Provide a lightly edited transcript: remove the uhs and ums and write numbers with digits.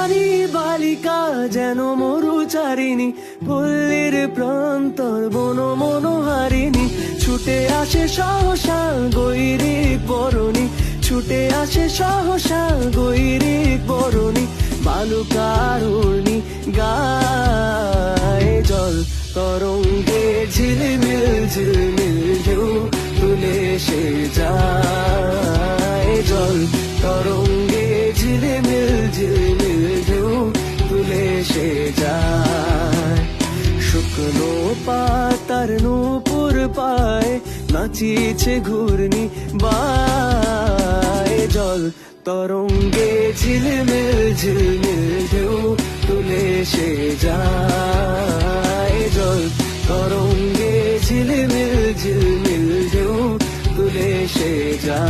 রানী বালিকা যেন মরুচারিণী, পল্লীর প্রান্তর বন মনোহারিণী, ছুটে আসে সহসা গৈরিক বরণী, ছুটে আসে সহসা গৈরিক বরণী, বালুকারুণী গায়ে জল তরঙ্গে ঝিলমিল ঝিলমিল ঢেউ তুলে সে যায়, জল তরঙ্গে ঝিলমিল ঝিলমিল ঢেউ তুলে সে যায়। শুকনো পাতার নূপুর পায় নাচিছে ঘূর্ণি বায়, জল তরঙ্গে ঝিলমিল ঝিলমিল ঢেউ তুলে সে যায়, জল তরঙ্গে ঝিলমিল ঝিলমিল ঢেউ তুলে সে যায়।